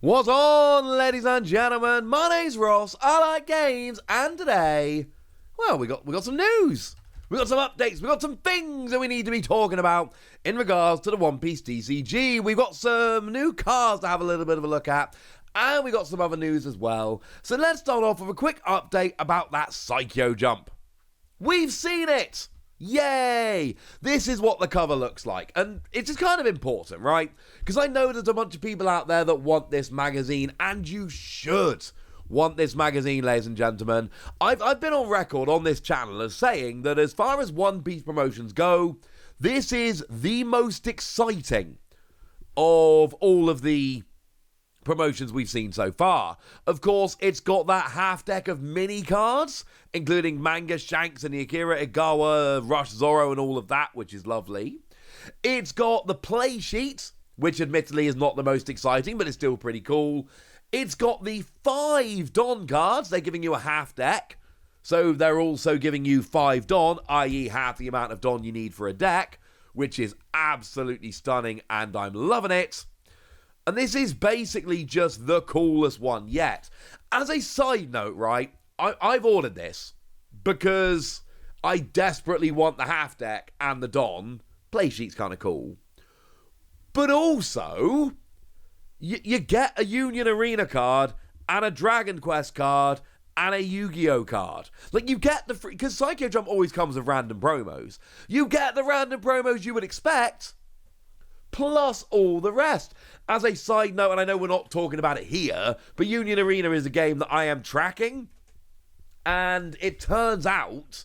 What's on, ladies and gentlemen? My name's Ross, I like games, and today, well, we got some news. We got some updates, we got some things that we need to be talking about in regards to the One Piece TCG. We've got some new cards to have a little bit of a look at, and we got some other news as well. So let's start off with a quick update about that Saikyo Jump. We've seen it! Yay! This is what the cover looks like, and it's just kind of important, right? Because I know there's a bunch of people out there that want this magazine, and you should want this magazine, ladies and gentlemen. I've been on record on this channel as saying that as far as One Piece promotions go, this is the most exciting of all of the promotions we've seen so far. Of course, it's got that half deck of mini cards, including Manga, Shanks, and the Akira Igawa, Rush Zoro, and all of that, which is lovely. It's got the play sheet, which admittedly is not the most exciting, but it's still pretty cool. It's got the 5 Don cards. They're giving you a half deck, so they're also giving you 5 Don, i.e. half the amount of Don you need for a deck, which is absolutely stunning, and I'm loving it. And this is basically just the coolest one yet. As a side note, right, I've ordered this because I desperately want the half deck and the Don. Playsheet's kind of cool. But also, you get a Union Arena card and a Dragon Quest card and a Yu-Gi-Oh card. Like, you get the free... Because Saikyo Jump always comes with random promos. You get the random promos you would expect, plus all the rest. As a side note, and I know we're not talking about it here, but Union Arena is a game that I am tracking, and it turns out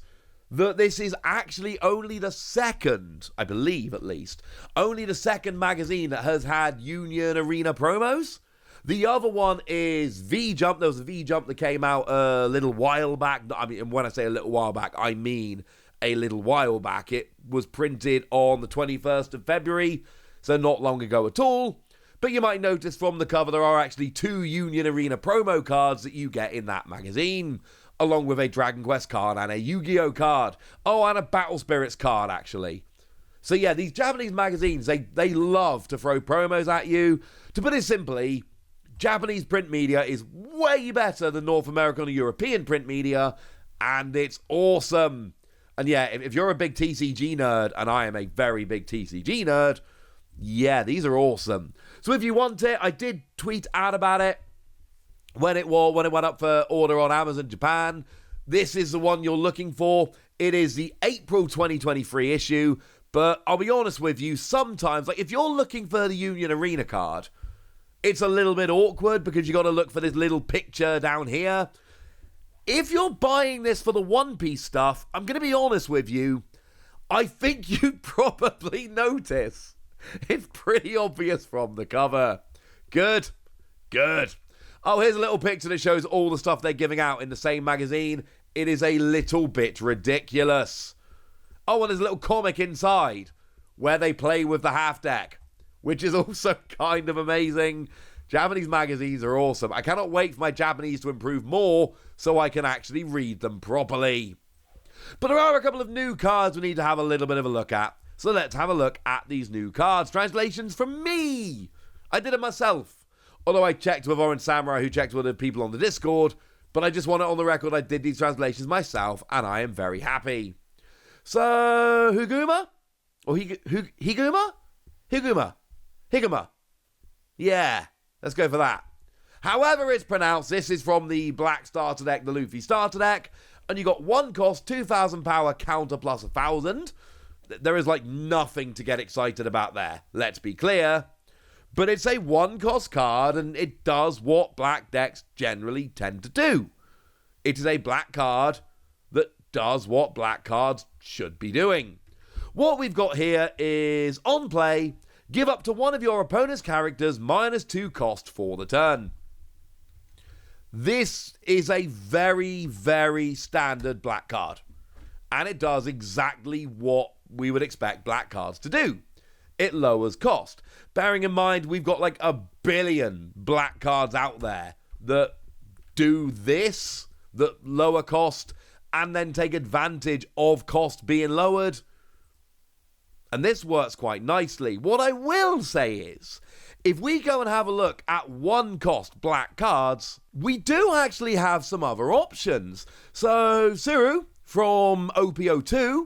that this is actually only the second, I believe at least, only the second magazine that has had Union Arena promos. The other one is V-Jump. There was a V-Jump that came out a little while back. I mean, when I say a little while back, I mean a little while back. It was printed on the 21st of February, so not long ago at all. But you might notice from the cover there are actually 2 Union Arena promo cards that you get in that magazine, along with a Dragon Quest card and a Yu-Gi-Oh card. Oh, and a Battle Spirits card, actually. So yeah, these Japanese magazines, they love to throw promos at you. To put it simply, Japanese print media is way better than North American or European print media, and it's awesome. And yeah, if you're a big TCG nerd, and I am a very big TCG nerd, yeah, these are awesome. So if you want it, I did tweet out about it when it went up for order on Amazon Japan. This is the one you're looking for. It is the April 2023 issue, but I'll be honest with you, sometimes, like if you're looking for the Union Arena card, it's a little bit awkward because you got to look for this little picture down here. If you're buying this for the One Piece stuff, I'm going to be honest with you, I think you'd probably notice. It's pretty obvious from the cover. Good. Oh, here's a little picture that shows all the stuff they're giving out in the same magazine. It is a little bit ridiculous. Oh, and there's a little comic inside where they play with the half deck, which is also kind of amazing. Japanese magazines are awesome. I cannot wait for my Japanese to improve more so I can actually read them properly. But there are a couple of new cards we need to have a little bit of a look at. So let's have a look at these new cards. Translations from me. I did it myself. Although I checked with Orange Samurai, who checked with the people on the Discord. But I just want it on the record I did these translations myself, and I am very happy. So, Higuma? Or Higuma? Higuma. Yeah, let's go for that. However it's pronounced, this is from the Black Starter deck, the Luffy Starter deck. And you got 1 cost, 2,000 power, counter plus 1,000. There is like nothing to get excited about there, let's be clear. But it's a 1 cost card, and it does what black decks generally tend to do. It is a black card that does what black cards should be doing. What we've got here is, on play, give up to one of your opponent's characters -2 cost for the turn. This is a very, very standard black card. And it does exactly what we would expect black cards to do. It lowers cost. Bearing in mind, we've got like 1 billion black cards out there that do this, that lower cost, and then take advantage of cost being lowered. And this works quite nicely. What I will say is, if we go and have a look at 1-cost black cards, we do actually have some other options. So Suru from OPO2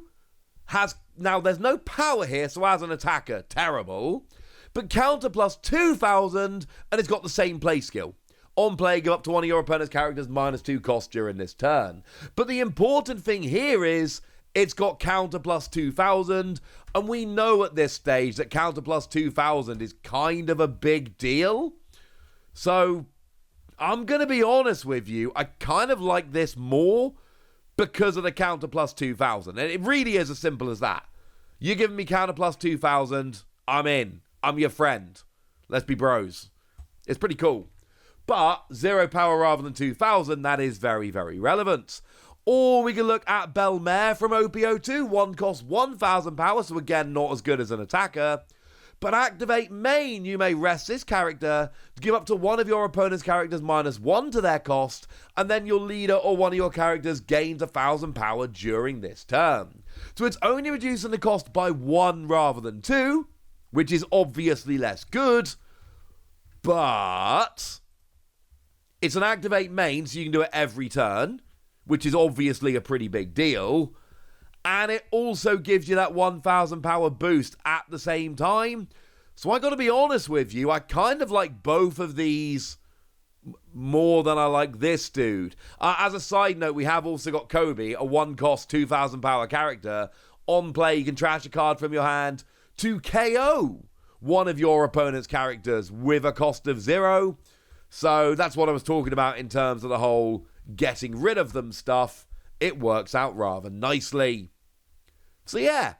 has, now there's no power here, so as an attacker, terrible, but counter plus 2,000, and it's got the same play skill. On play, give up to one of your opponent's characters -2 cost during this turn. But the important thing here is it's got counter plus 2,000, and we know at this stage that counter plus 2,000 is kind of a big deal. So I'm going to be honest with you, I kind of like this more because of the counter plus 2,000. And it really is as simple as that. You're giving me counter plus 2,000, I'm in. I'm your friend. Let's be bros. It's pretty cool. But 0 power rather than 2,000, that is very, very relevant. Or we can look at Belmare from OPO2. 1 costs 1,000 power, so again, not as good as an attacker. But activate main, you may rest this character to give up to one of your opponent's characters -1 to their cost, and then your leader or one of your characters gains 1,000 power during this turn. So it's only reducing the cost by 1 rather than 2, which is obviously less good, but it's an activate main, so you can do it every turn, which is obviously a pretty big deal. And it also gives you that 1,000 power boost at the same time. So I got to be honest with you, I kind of like both of these more than I like this dude. As a side note, we have also got Kobe, a 1-cost 2,000 power character. On play, you can trash a card from your hand to KO one of your opponent's characters with a cost of 0. So that's what I was talking about in terms of the whole getting rid of them stuff. It works out rather nicely. So yeah,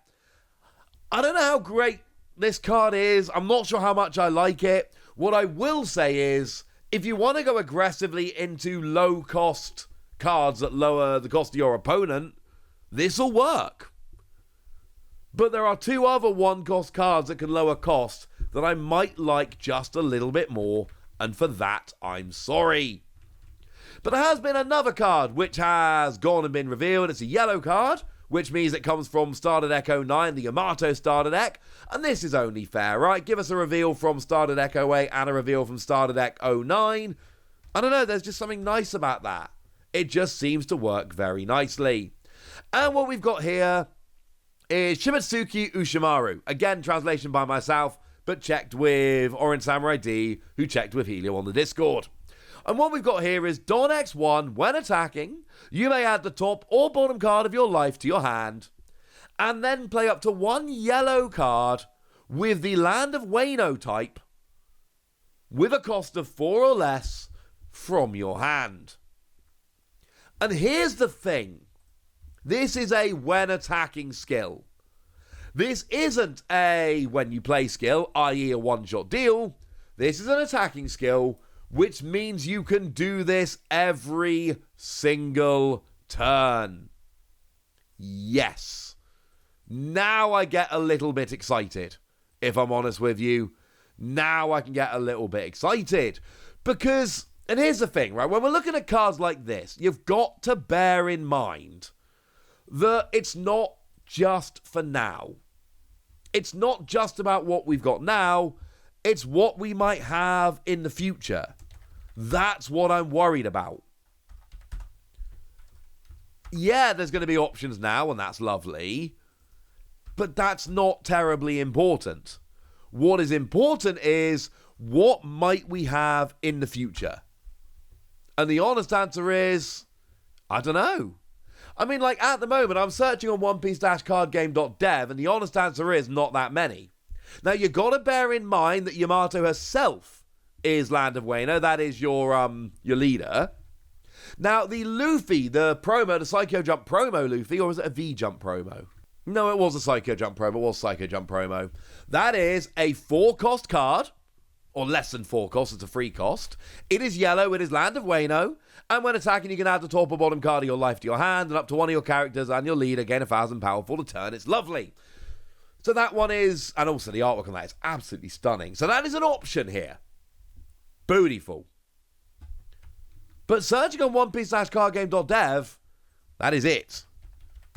I don't know how great this card is. I'm not sure how much I like it. What I will say is, if you want to go aggressively into low-cost cards that lower the cost of your opponent, this will work. But there are 2 other 1-cost cards that can lower cost that I might like just a little bit more, and for that, I'm sorry. But there has been another card which has gone and been revealed. It's a yellow card, which means it comes from Starter Deck 09, the Yamato Starter Deck. And this is only fair, right? Give us a reveal from Starter Deck 08 and a reveal from Starter Deck 09. I don't know, there's just something nice about that. It just seems to work very nicely. And what we've got here is Shimatsuki Ushimaru. Again, translation by myself, but checked with Orange Samurai D, who checked with Helio on the Discord. And what we've got here is Don X1, when attacking, you may add the top or bottom card of your life to your hand, and then play up to 1 yellow card with the Land of Wayno type, with a cost of 4 or less from your hand. And here's the thing. This is a when attacking skill. This isn't a when you play skill, i.e. a one-shot deal. This is an attacking skill, which means you can do this every single turn. Yes. Now I get a little bit excited, if I'm honest with you. Now I can get a little bit excited. Because, and here's the thing, right? When we're looking at cards like this, you've got to bear in mind that it's not just for now. It's not just about what we've got now. It's what we might have in the future. That's what I'm worried about. Yeah, there's going to be options now, and that's lovely. But that's not terribly important. What is important is, what might we have in the future? And the honest answer is, I don't know. I mean, like, at the moment, I'm searching on onepiece-cardgame.dev, and the honest answer is not that many. Now, you've got to bear in mind that Yamato herself is Land of Wayno. That is your leader. Now, the Luffy, the promo, the Saikyo Jump promo Luffy, or was it a V-Jump promo? No, it was a Saikyo Jump promo. It was Saikyo Jump promo. That is a 4-cost card, or less than 4 costs. It's a 3 cost. It is yellow. It is Land of Wayno. And when attacking, you can add the top or bottom card of your life to your hand, and up to one of your characters and your leader gain 1,000 power for the turn. It's lovely. So that one is, and also the artwork on that is absolutely stunning. So that is an option here. Beautiful. But searching on onepiece-cardgame.dev, that is it.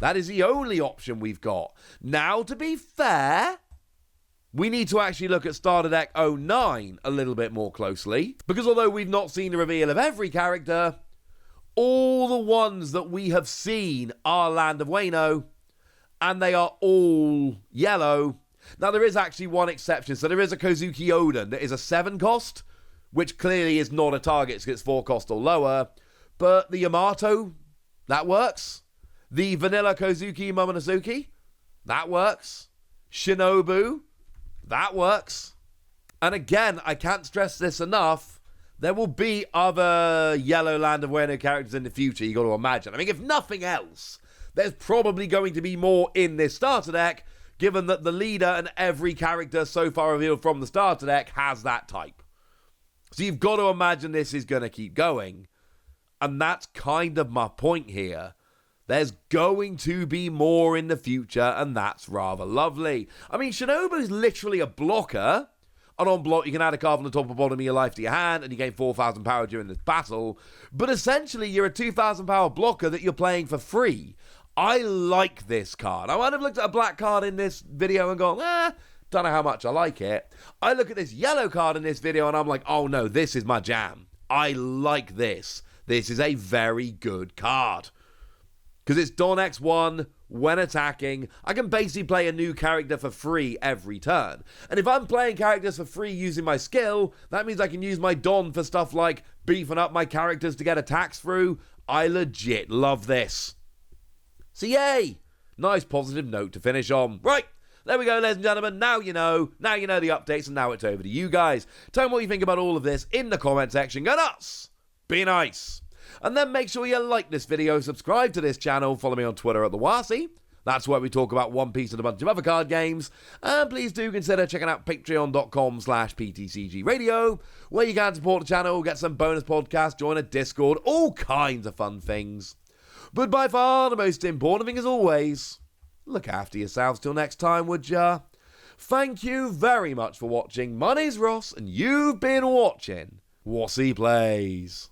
That is the only option we've got. Now, to be fair, we need to actually look at Starter Deck 09 a little bit more closely. Because although we've not seen a reveal of every character, all the ones that we have seen are Land of Wayno, and they are all yellow. Now, there is actually one exception. So there is a Kozuki Oden that is a 7 cost, which clearly is not a target because it's 4 cost or lower. But the Yamato, that works. The vanilla Kozuki Momonosuke, that works. Shinobu, that works. And again, I can't stress this enough. There will be other yellow Land of Wayno characters in the future, you got to imagine. I mean, if nothing else, there's probably going to be more in this starter deck, given that the leader and every character so far revealed from the starter deck has that type. So you've got to imagine this is going to keep going. And that's kind of my point here. There's going to be more in the future, and that's rather lovely. I mean, Shinobu's literally a blocker. And on block, you can add a card from the top or bottom of your life to your hand, and you gain 4,000 power during this battle. But essentially, you're a 2,000 power blocker that you're playing for free. I like this card. I might have looked at a black card in this video and gone, don't know how much I like it. I look at this yellow card in this video and I'm like, oh no, this is my jam. I like this. This is a very good card. Because it's Don X1, when attacking, I can basically play a new character for free every turn. And if I'm playing characters for free using my skill, that means I can use my Don for stuff like beefing up my characters to get attacks through. I legit love this. So yay! Nice positive note to finish on. Right, there we go, ladies and gentlemen. Now you know the updates, and now it's over to you guys. Tell me what you think about all of this in the comment section. Go nuts! Be nice! And then make sure you like this video, subscribe to this channel, follow me on Twitter at the Wasi. That's where we talk about One Piece and a bunch of other card games. And please do consider checking out patreon.com/PTCG Radio, where you can support the channel, get some bonus podcasts, join a Discord, all kinds of fun things. But by far the most important thing, as always, look after yourselves till next time, would ya? Thank you very much for watching. My name's Ross, and you've been watching Wasi Plays.